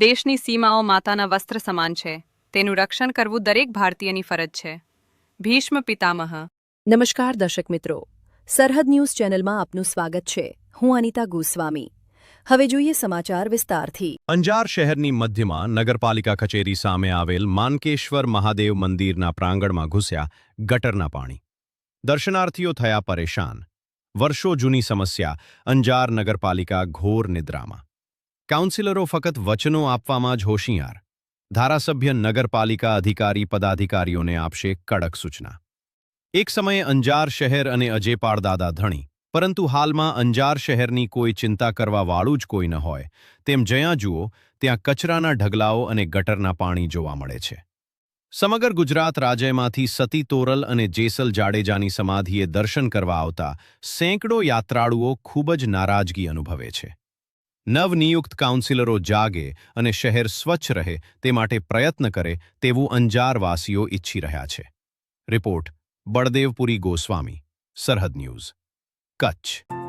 દેશની સીમાઓ માતાના વસ્ત્ર સમાન છે. તેનું રક્ષણ કરવું દરેક ભારતીયની ફરજ છે. ભીષ્મ પિતામહ. નમસ્કાર દર્શક મિત્રો, સરહદ ન્યૂઝ ચેનલમાં આપનું સ્વાગત છે. હું અનિતા ગોસ્વામી. હવે જોઈએ સમાચાર વિસ્તારથી. અંજાર શહેરની મધ્યમાં નગરપાલિકા કચેરી સામે આવેલ માનકેશ્વર મહાદેવ મંદિરના પ્રાંગણમાં ઘૂસ્યા ગટરના પાણી. દર્શનાર્થીઓ થયા પરેશાન. વર્ષો જૂની સમસ્યા. અંજાર નગરપાલિકા ઘોર નિદ્રામાં. કાઉન્સિલરો ફક્ત વચનો આપવામાં જ હોશિયાર. ધારાસભ્ય નગરપાલિકા અધિકારી પદાધિકારીઓને આપશે કડક સૂચના. એક સમયે અંજાર શહેર અને અજેપાળ દાદા ધણી, પરંતુ હાલમાં અંજાર શહેરની કોઈ ચિંતા કરવાવાળું જ કોઈ ન હોય તેમ જ્યાં જુઓ ત્યાં કચરાના ઢગલાઓ અને ગટરના પાણી જોવા મળે છે. સમગ્ર ગુજરાત રાજ્યમાંથી સતી તોરલ અને જેસલ જાડેજાની સમાધિએ દર્શન કરવા આવતા સેંકડો યાત્રાળુઓ ખૂબ જ નારાજગી અનુભવે છે. નવનિયુક્ત કાઉન્સિલરો જાગે અને શહેર સ્વચ્છ રહે તે માટે પ્રયત્ન કરે તેવું અંજારવાસીઓ ઈચ્છી રહ્યા છે. રિપોર્ટ બળદેવપુરી ગોસ્વામી, સરહદ ન્યૂઝ, કચ્છ.